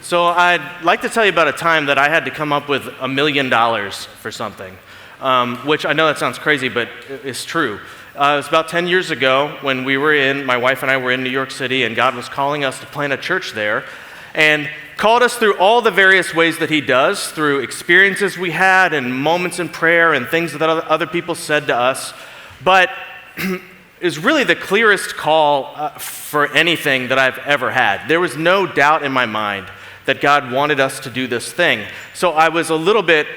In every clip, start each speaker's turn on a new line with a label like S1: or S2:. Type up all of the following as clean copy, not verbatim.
S1: So I'd like to tell you about a time that I had to come up with $1 million for something, which I know that sounds crazy, but it's true. It was about 10 years ago when my wife and I were in New York City, and God was calling us to plant a church there, and called us through all the various ways that He does, through experiences we had and moments in prayer and things that other people said to us. But is really the clearest call for anything that I've ever had. There was no doubt in my mind that God wanted us to do this thing. So I was a little bit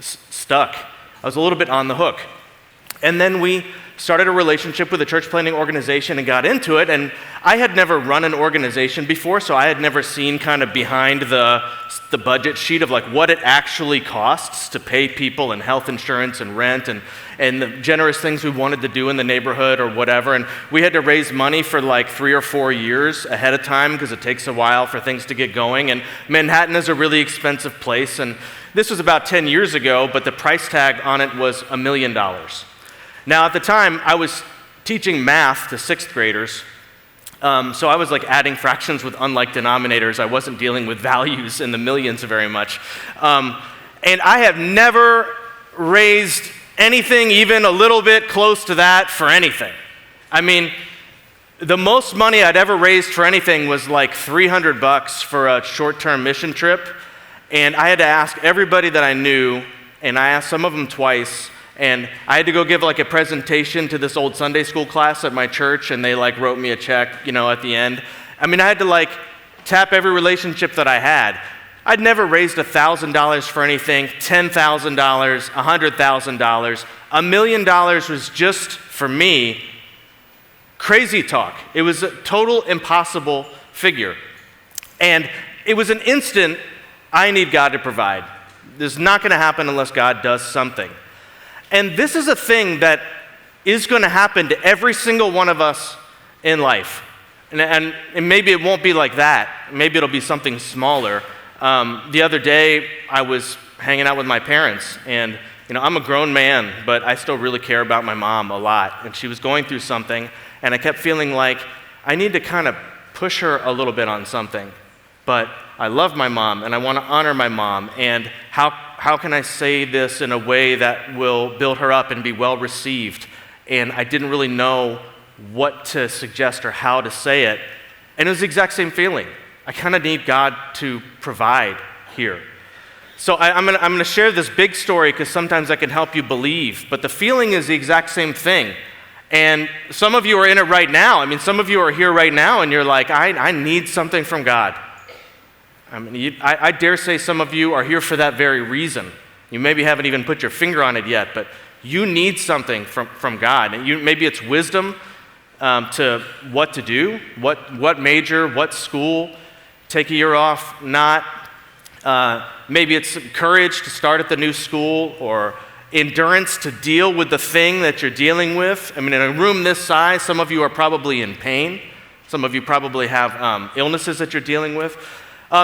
S1: stuck. I was a little bit on the hook. And then we started a relationship with a church planting organization and got into it. And I had never run an organization before, so I had never seen kind of behind the budget sheet of like what it actually costs to pay people and health insurance and rent and the generous things we wanted to do in the neighborhood or whatever. And we had to raise money for like 3 or 4 years ahead of time because it takes a while for things to get going. And Manhattan is a really expensive place. And this was about 10 years ago, but the price tag on it was $1 million. Now, at the time, I was teaching math to 6th graders, so I was like adding fractions with unlike denominators. I wasn't dealing with values in the millions very much. And I have never raised anything even a little bit close to that for anything. I mean, the most money I'd ever raised for anything was like $300 for a short-term mission trip, and I had to ask everybody that I knew, and I asked some of them twice, and I had to go give like a presentation to this old Sunday school class at my church, and they like wrote me a check, at the end. I mean, I had to like tap every relationship that I had. I'd never raised $1,000 for anything, $10,000, $100,000. $1 million was just, for me, crazy talk. It was a total impossible figure. And it was an instant, I need God to provide. This is not going to happen unless God does something. And this is a thing that is going to happen to every single one of us in life. And maybe it won't be like that. Maybe it'll be something smaller. The other day, I was hanging out with my parents, and I'm a grown man, but I still really care about my mom a lot. And she was going through something, and I kept feeling like I need to kind of push her a little bit on something. But I love my mom, and I want to honor my mom, and how can I say this in a way that will build her up and be well received? And I didn't really know what to suggest or how to say it. And it was the exact same feeling. I kind of need God to provide here. So I'm going to share this big story because sometimes I can help you believe. But the feeling is the exact same thing. And some of you are in it right now. I mean, some of you are here right now and you're like, I need something from God. I mean, I dare say some of you are here for that very reason. You maybe haven't even put your finger on it yet, but you need something from God. And maybe it's wisdom to what to do, what major, what school, take a year off, not. Maybe it's courage to start at the new school, or endurance to deal with the thing that you're dealing with. I mean, in a room this size, some of you are probably in pain. Some of you probably have illnesses that you're dealing with.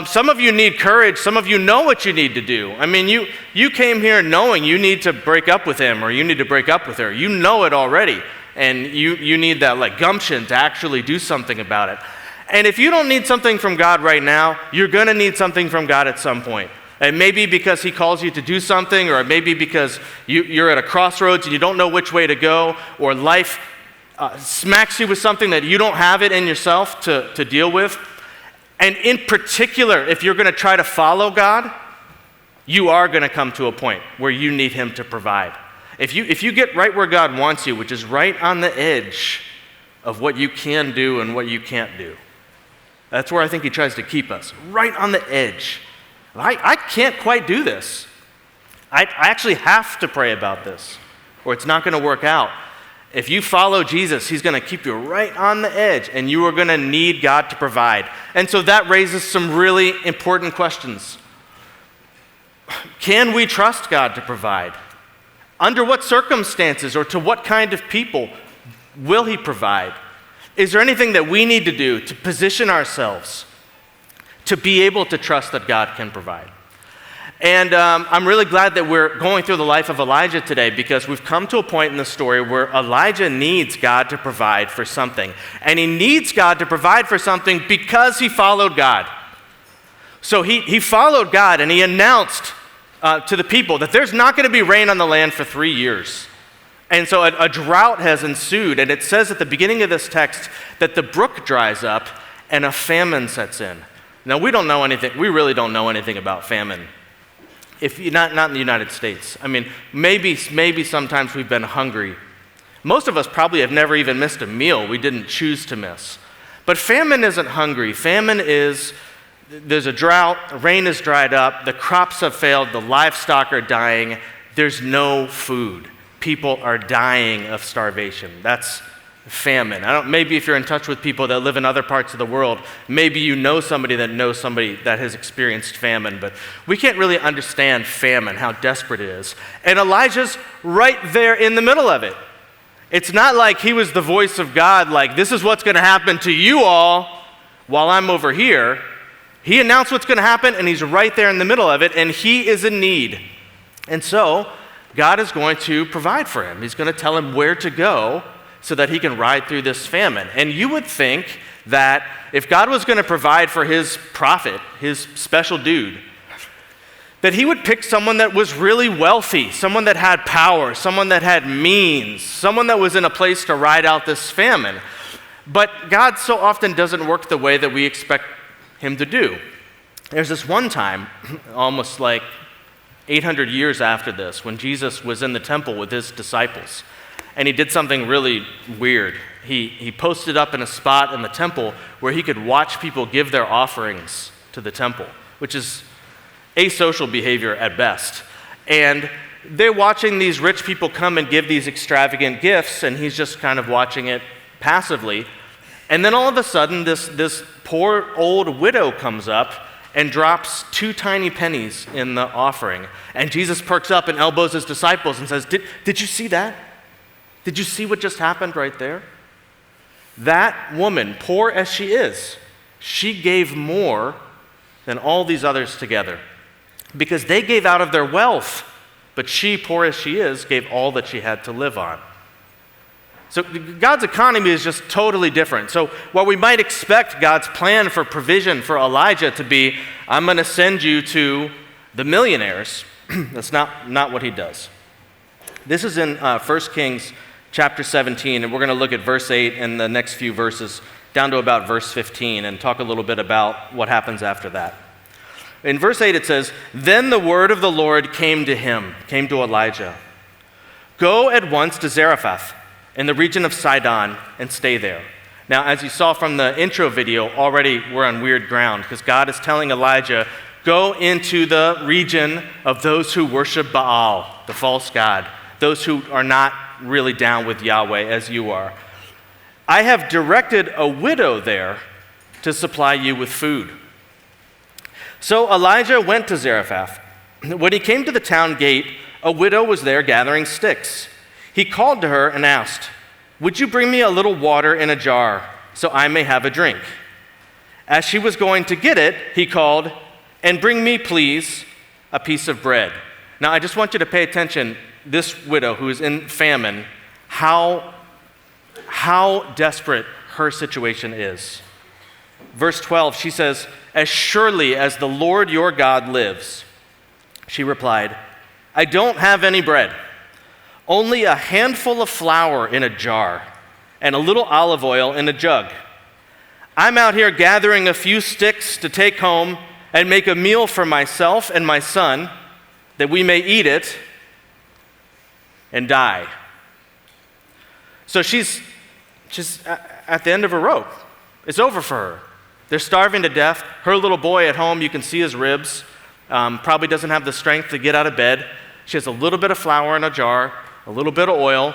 S1: Some of you need courage. Some of you know what you need to do. I mean, you came here knowing you need to break up with him or you need to break up with her. You know it already, and you need that like gumption to actually do something about it. And if you don't need something from God right now, you're going to need something from God at some point. It may be because He calls you to do something, or it may be because you're at a crossroads and you don't know which way to go, or life smacks you with something that you don't have it in yourself to deal with. And in particular, if you're going to try to follow God, you are going to come to a point where you need Him to provide. If you get right where God wants you, which is right on the edge of what you can do and what you can't do, that's where I think He tries to keep us, right on the edge. I can't quite do this. I actually have to pray about this, or it's not going to work out. If you follow Jesus, He's going to keep you right on the edge, and you are going to need God to provide. And so that raises some really important questions. Can we trust God to provide? Under what circumstances or to what kind of people will He provide? Is there anything that we need to do to position ourselves to be able to trust that God can provide? And I'm really glad that we're going through the life of Elijah today, because we've come to a point in the story where Elijah needs God to provide for something. And he needs God to provide for something because he followed God. So he followed God, and he announced to the people that there's not going to be rain on the land for 3 years. And so a drought has ensued, and it says at the beginning of this text that the brook dries up and a famine sets in. Now, we really don't know anything about famine. Not in the United States. I mean, maybe sometimes we've been hungry. Most of us probably have never even missed a meal we didn't choose to miss. But famine isn't hungry. Famine is, there's a drought, rain is dried up, the crops have failed, the livestock are dying, there's no food. People are dying of starvation. That's famine. Maybe if you're in touch with people that live in other parts of the world, maybe you know somebody that has experienced famine, but we can't really understand famine, how desperate it is. And Elijah's right there in the middle of it. It's not like he was the voice of God, like, this is what's going to happen to you all while I'm over here. He announced what's going to happen, and he's right there in the middle of it, and he is in need. And so God is going to provide for him. He's going to tell him where to go so that he can ride through this famine. And you would think that if God was going to provide for his prophet, his special dude, that he would pick someone that was really wealthy, someone that had power, someone that had means, someone that was in a place to ride out this famine. But God so often doesn't work the way that we expect him to do. There's this one time, almost like 800 years after this, when Jesus was in the temple with his disciples. And he did something really weird. He posted up in a spot in the temple where he could watch people give their offerings to the temple, which is asocial behavior at best. And they're watching these rich people come and give these extravagant gifts, and he's just kind of watching it passively. And then all of a sudden, this poor old widow comes up and drops 2 tiny pennies in the offering. And Jesus perks up and elbows his disciples and says, Did you see that? Did you see what just happened right there? That woman, poor as she is, she gave more than all these others together, because they gave out of their wealth, but she, poor as she is, gave all that she had to live on. So God's economy is just totally different. So while we might expect God's plan for provision for Elijah to be, I'm going to send you to the millionaires, that's not what he does. This is in 1 Kings chapter 17, and we're going to look at verse 8 and the next few verses down to about verse 15 and talk a little bit about what happens after that. In verse 8 it says, Then the word of the Lord came to Elijah. Go at once to Zarephath in the region of Sidon and stay there. Now, as you saw from the intro video, already we're on weird ground, because God is telling Elijah, go into the region of those who worship Baal, the false god, those who are not really down with Yahweh as you are. I have directed a widow there to supply you with food. So Elijah went to Zarephath. When he came to the town gate, a widow was there gathering sticks. He called to her and asked, Would you bring me a little water in a jar so I may have a drink? As she was going to get it, he called, And bring me, please, a piece of bread. Now, I just want you to pay attention. This widow who is in famine, how desperate her situation is. Verse 12, she says, As surely as the Lord your God lives, she replied, I don't have any bread, only a handful of flour in a jar and a little olive oil in a jug. I'm out here gathering a few sticks to take home and make a meal for myself and my son, that we may eat it and die. So she's at the end of her rope. It's over for her. They're starving to death. Her little boy at home, you can see his ribs, probably doesn't have the strength to get out of bed. She has a little bit of flour in a jar, a little bit of oil,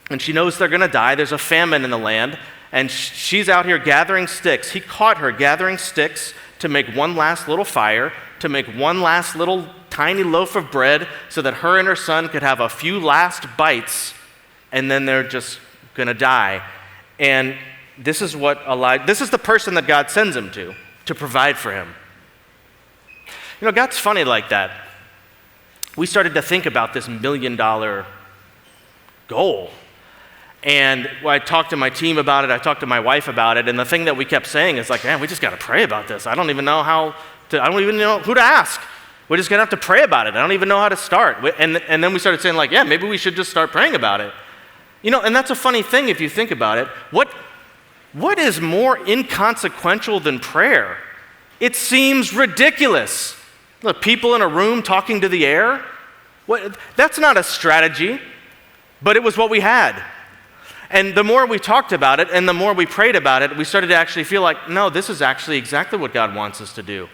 S1: and she knows they're going to die. There's a famine in the land, and she's out here gathering sticks. He caught her gathering sticks to make one last little fire, to make one last little tiny loaf of bread so that her and her son could have a few last bites, and then they're just going to die. And this is the person that God sends him to provide for him. You know, God's funny like that. we started to think about this $1 million goal. And I talked to my team about it, I talked to my wife about it, and the thing that we kept saying is like, man, we just got to pray about this. I don't even know who to ask. We're just going to have to pray about it. I don't even know how to start. And then we started saying like, yeah, maybe we should just start praying about it. And that's a funny thing if you think about it. What is more inconsequential than prayer? It seems ridiculous. The people in a room talking to the air? That's not a strategy, but it was what we had. And the more we talked about it and the more we prayed about it, we started to actually feel like, no, this is actually exactly what God wants us to do.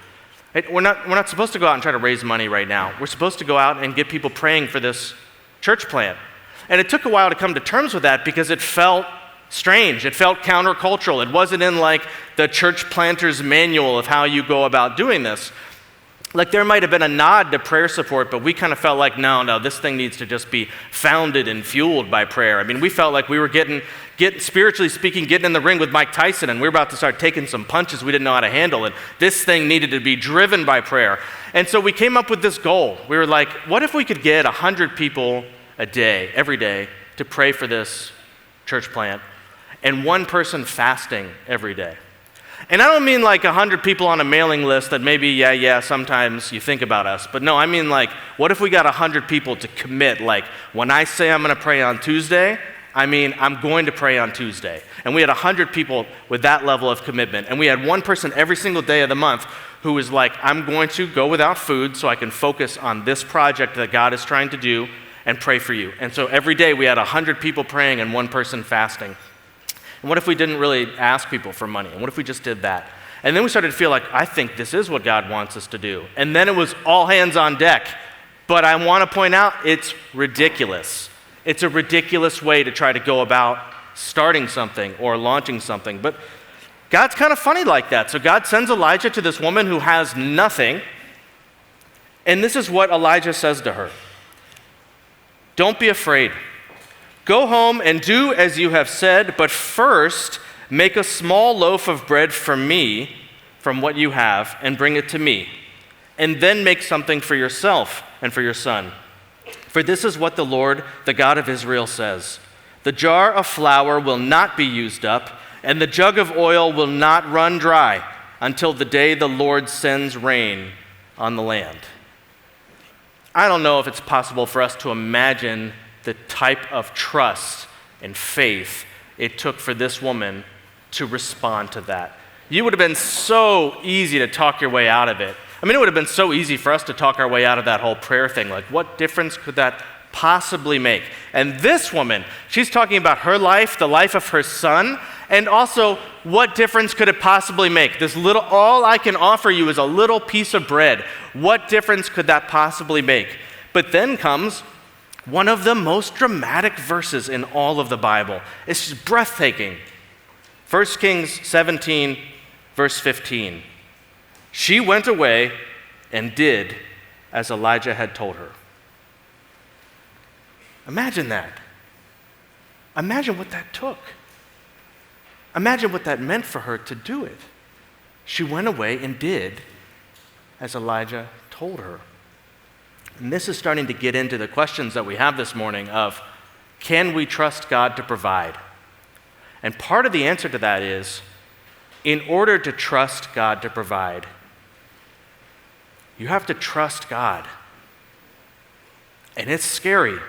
S1: We're not supposed to go out and try to raise money right now. We're supposed to go out and get people praying for this church plant. And it took a while to come to terms with that because it felt strange. It felt countercultural. It wasn't in like the church planter's manual of how you go about doing this. Like there might have been a nod to prayer support, but we kind of felt like, no, this thing needs to just be founded and fueled by prayer. I mean, we felt like we were getting spiritually speaking, getting in the ring with Mike Tyson, and we were about to start taking some punches we didn't know how to handle, and this thing needed to be driven by prayer. And so we came up with this goal. We were like, what if we could get 100 people a day, every day, to pray for this church plant, and one person fasting every day? And I don't mean like 100 people on a mailing list that maybe, sometimes you think about us. But no, I mean like, what if we got 100 people to commit? Like, when I say I'm going to pray on Tuesday, I mean I'm going to pray on Tuesday. And we had 100 people with that level of commitment. And we had one person every single day of the month who was like, I'm going to go without food so I can focus on this project that God is trying to do and pray for you. And so every day we had 100 people praying and one person fasting. And what if we didn't really ask people for money? And what if we just did that? And then we started to feel like, I think this is what God wants us to do. And then it was all hands on deck. But I want to point out, it's ridiculous. It's a ridiculous way to try to go about starting something or launching something. But God's kind of funny like that. So God sends Elijah to this woman who has nothing. And this is what Elijah says to her. Don't be afraid. Go home and do as you have said, but first make a small loaf of bread for me from what you have and bring it to me. And then make something for yourself and for your son. For this is what the Lord, the God of Israel, says. The jar of flour will not be used up, and the jug of oil will not run dry until the day the Lord sends rain on the land. I don't know if it's possible for us to imagine the type of trust and faith it took for this woman to respond to that. You would have been so easy to talk your way out of it. I mean, it would have been so easy for us to talk our way out of that whole prayer thing. Like, what difference could that possibly make? And this woman, she's talking about her life, the life of her son, and also what difference could it possibly make? All I can offer you is a little piece of bread. What difference could that possibly make? But then comes one of the most dramatic verses in all of the Bible. It's just breathtaking. 1 Kings 17, verse 15. She went away and did as Elijah had told her. Imagine that. Imagine what that took. Imagine what that meant for her to do it. She went away and did as Elijah told her. And this is starting to get into the questions that we have this morning of, can we trust God to provide? And part of the answer to that is, in order to trust God to provide, you have to trust God. And it's scary.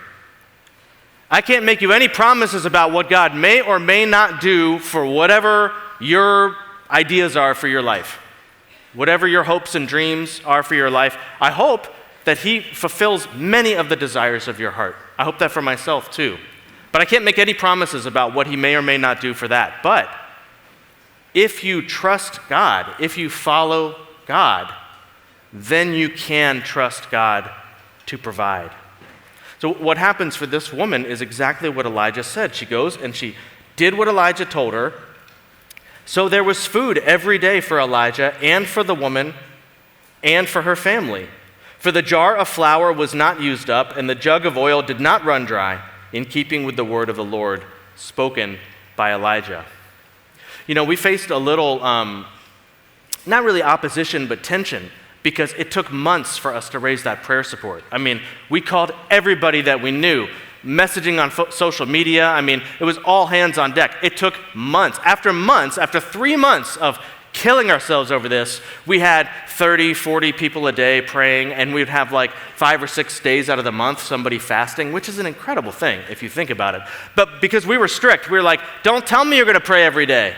S1: I can't make you any promises about what God may or may not do for whatever your ideas are for your life. Whatever your hopes and dreams are for your life. I hope that He fulfills many of the desires of your heart. I hope that for myself too. But I can't make any promises about what He may or may not do for that. But if you trust God, if you follow God, then you can trust God to provide. So what happens for this woman is exactly what Elijah said. She goes and she did what Elijah told her. So there was food every day for Elijah and for the woman and for her family. For the jar of flour was not used up, and the jug of oil did not run dry, in keeping with the word of the Lord spoken by Elijah. You know, we faced a little, not really opposition, but tension because it took months for us to raise that prayer support. I mean, we called everybody that we knew, messaging on social media. I mean, it was all hands on deck. It took months. After 3 months of killing ourselves over this, we had 30, 40 people a day praying, and we'd have like 5 or 6 days out of the month somebody fasting, which is an incredible thing if you think about it. But because we were strict, we were like, don't tell me you're going to pray every day.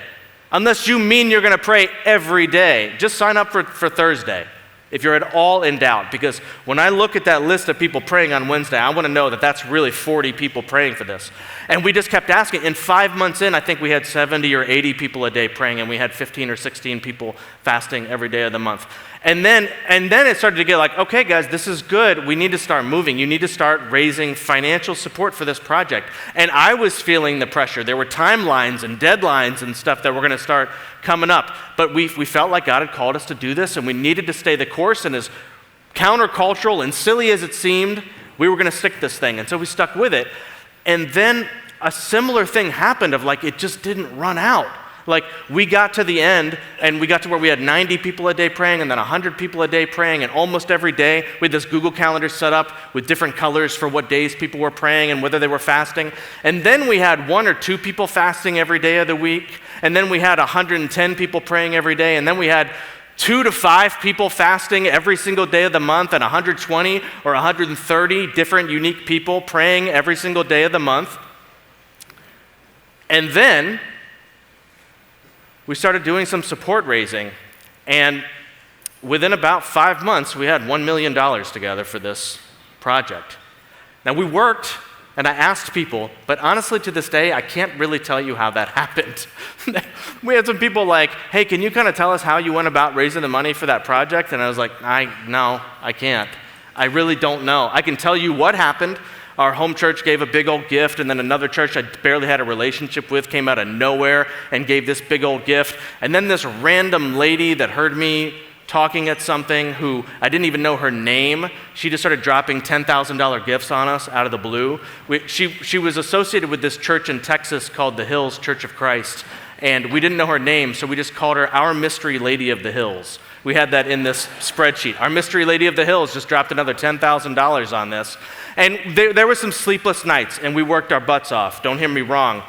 S1: Unless you mean you're going to pray every day. Just sign up for Thursday if you're at all in doubt. Because when I look at that list of people praying on Wednesday, I want to know that that's really 40 people praying for this. And we just kept asking. And 5 months in, I think we had 70 or 80 people a day praying, and we had 15 or 16 people fasting every day of the month. And then it started to get like, okay, guys, this is good. We need to start moving. You need to start raising financial support for this project. And I was feeling the pressure. There were timelines and deadlines and stuff that were going to start coming up. But we felt like God had called us to do this, and we needed to stay the course. And as countercultural and silly as it seemed, we were going to stick this thing. And so we stuck with it. And then a similar thing happened of like, it just didn't run out. Like, we got to the end, and we got to where we had 90 people a day praying, and then 100 people a day praying, and almost every day we had this Google Calendar set up with different colors for what days people were praying and whether they were fasting. And then we had 1 or 2 people fasting every day of the week, and then we had 110 people praying every day, and then we had 2 to 5 people fasting every single day of the month, and 120 or 130 different unique people praying every single day of the month. And then we started doing some support raising, and within about 5 months, we had $1 million together for this project. Now, we worked, and I asked people, but honestly, to this day, I can't really tell you how that happened. We had some people like, hey, can you kind of tell us how you went about raising the money for that project? And I was like, no, I can't. I really don't know. I can tell you what happened. Our home church gave a big old gift, and then another church I barely had a relationship with came out of nowhere and gave this big old gift. And then this random lady that heard me talking at something, who I didn't even know her name, she just started dropping $10,000 gifts on us out of the blue. She was associated with this church in Texas called the Hills Church of Christ, and we didn't know her name, so we just called her our Mystery Lady of the Hills. We had that in this spreadsheet. Our Mystery Lady of the Hills just dropped another $10,000 on this. And there were some sleepless nights, and we worked our butts off. Don't hear me wrong.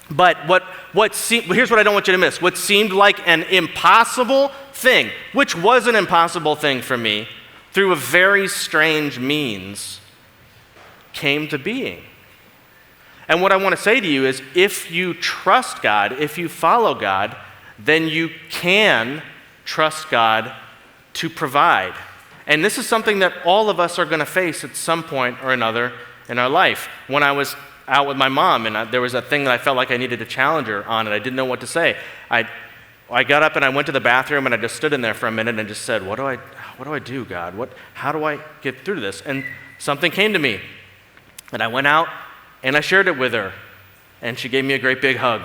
S1: But here's what I don't want you to miss. What seemed like an impossible thing, which was an impossible thing for me, through a very strange means, came to being. And what I want to say to you is, if you trust God, if you follow God, then you can trust God to provide. And this is something that all of us are going to face at some point or another in our life. When I was out with my mom, and there was a thing that I felt like I needed to challenge her on, and I didn't know what to say. I got up and I went to the bathroom, and I just stood in there for a minute and just said, what do I do, God? How do I get through this? And something came to me, and I went out and I shared it with her, and she gave me a great big hug.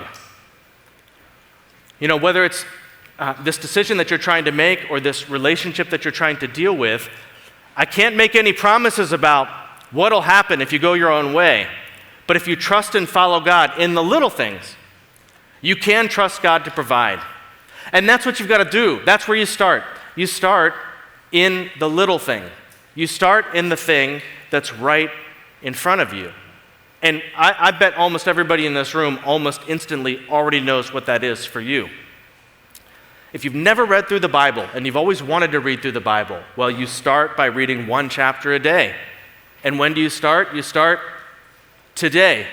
S1: You know, whether it's this decision that you're trying to make or this relationship that you're trying to deal with, I can't make any promises about what'll happen if you go your own way. But if you trust and follow God in the little things, you can trust God to provide. And that's what you've got to do. That's where you start. You start in the little thing. You start in the thing that's right in front of you. And I bet almost everybody in this room almost instantly already knows what that is for you. If you've never read through the Bible and you've always wanted to read through the Bible, well, you start by reading 1 chapter a day. And when do you start? You start today.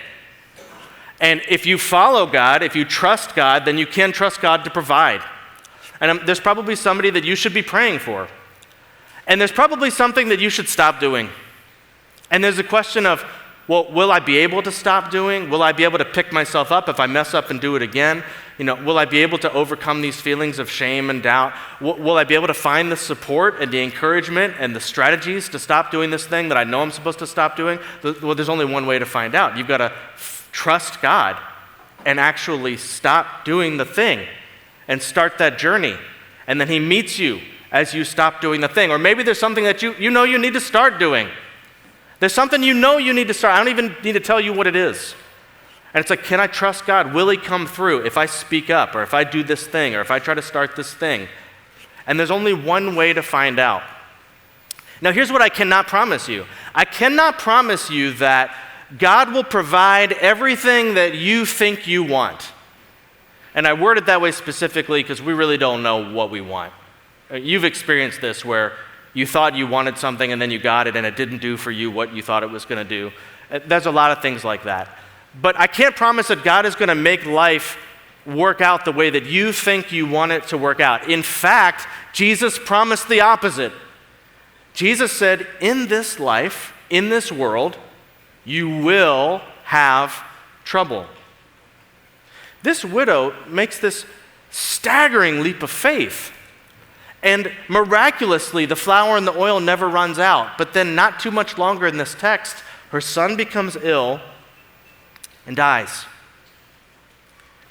S1: And if you follow God, if you trust God, then you can trust God to provide. And there's probably somebody that you should be praying for. And there's probably something that you should stop doing. And there's a question of, well, will I be able to stop doing? Will I be able to pick myself up if I mess up and do it again? You know, will I be able to overcome these feelings of shame and doubt? Will I be able to find the support and the encouragement and the strategies to stop doing this thing that I know I'm supposed to stop doing? Well, there's only one way to find out. You've got to trust God and actually stop doing the thing and start that journey. And then He meets you as you stop doing the thing. Or maybe there's something that you know you need to start doing. There's something you know you need to start. I don't even need to tell you what it is. And it's like, can I trust God? Will He come through if I speak up, or if I do this thing, or if I try to start this thing? And there's only one way to find out. Now, here's what I cannot promise you. I cannot promise you that God will provide everything that you think you want. And I word it that way specifically because we really don't know what we want. You've experienced this where you thought you wanted something and then you got it and it didn't do for you what you thought it was going to do. There's a lot of things like that. But I can't promise that God is going to make life work out the way that you think you want it to work out. In fact, Jesus promised the opposite. Jesus said, in this life, in this world, you will have trouble. This widow makes this staggering leap of faith. And miraculously, the flour and the oil never runs out. But then not too much longer in this text, her son becomes ill and dies.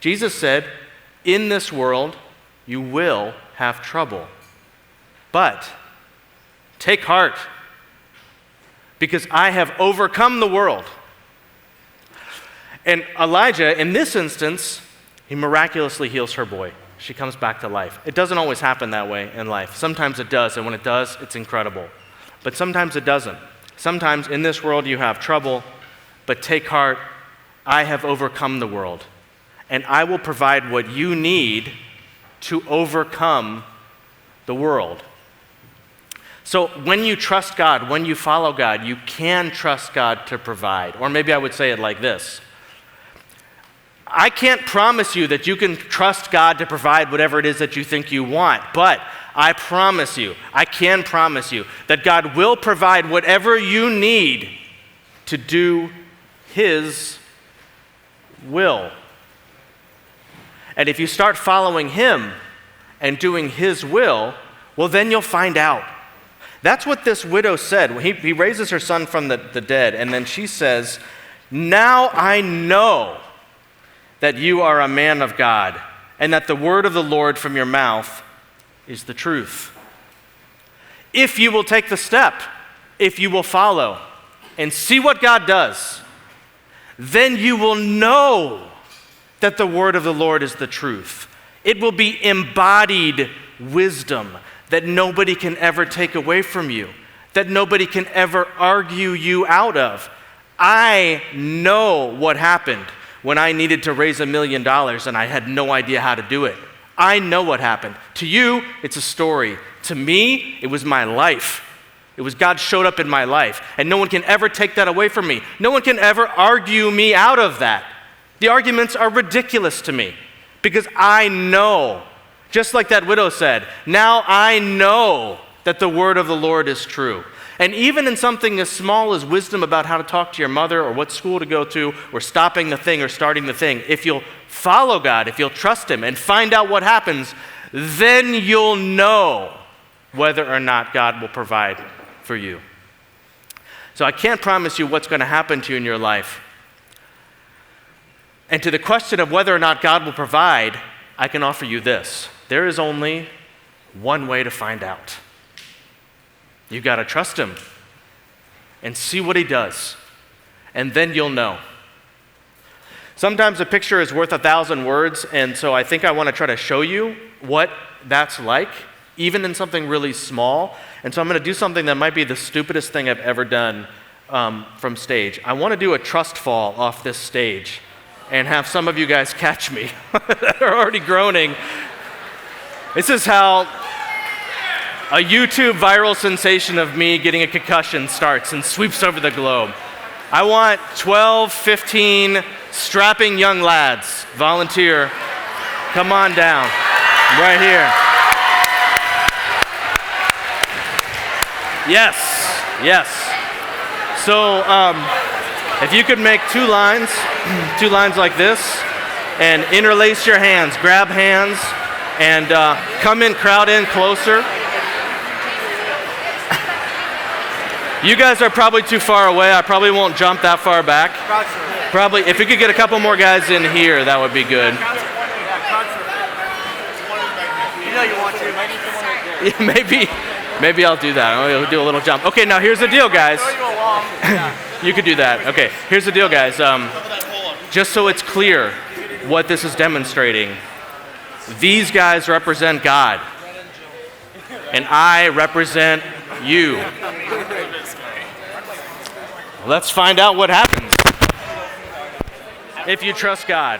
S1: Jesus said, in this world, you will have trouble. But take heart, because I have overcome the world. And Elijah, in this instance, he miraculously heals her boy. She comes back to life. It doesn't always happen that way in life. Sometimes it does, and when it does, it's incredible. But sometimes it doesn't. Sometimes in this world you have trouble, but take heart, I have overcome the world. And I will provide what you need to overcome the world. So when you trust God, when you follow God, you can trust God to provide. Or maybe I would say it like this. I can't promise you that you can trust God to provide whatever it is that you think you want, but I promise you, I can promise you, that God will provide whatever you need to do His will. And if you start following Him and doing His will, well, then you'll find out. That's what this widow said. He raises her son from the dead, and then she says, now I know that you are a man of God, and that the word of the Lord from your mouth is the truth. If you will take the step, if you will follow, and see what God does, then you will know that the word of the Lord is the truth. It will be embodied wisdom that nobody can ever take away from you, that nobody can ever argue you out of. I know what happened when I needed to raise $1 million and I had no idea how to do it. I know what happened. To you, it's a story. To me, it was my life. It was God showed up in my life, and no one can ever take that away from me. No one can ever argue me out of that. The arguments are ridiculous to me because I know, just like that widow said, now I know that the word of the Lord is true. And even in something as small as wisdom about how to talk to your mother or what school to go to or stopping the thing or starting the thing, if you'll follow God, if you'll trust Him and find out what happens, then you'll know whether or not God will provide for you. So I can't promise you what's going to happen to you in your life. And to the question of whether or not God will provide, I can offer you this. There is only one way to find out. You've got to trust Him and see what He does, and then you'll know. Sometimes a picture is worth 1,000 words, and so I think I want to try to show you what that's like, even in something really small. And so I'm going to do something that might be the stupidest thing I've ever done from stage. I want to do a trust fall off this stage and have some of you guys catch me that are already groaning. This is how a YouTube viral sensation of me getting a concussion starts and sweeps over the globe. I want 12, 15 strapping young lads, volunteer, come on down, right here. Yes, yes. So if you could make two lines like this, and interlace your hands, grab hands, and come in, crowd in closer. You guys are probably too far away. I probably won't jump that far back. Probably, if we could get a couple more guys in here, that would be good.
S2: You know you want to.
S1: Yeah, maybe I'll do that. I'll do a little jump. Okay, now here's the deal, guys. You could do that. Okay, here's the deal, guys. Just so it's clear what this is demonstrating, these guys represent God. and I represent you. Let's find out what happens if you trust God.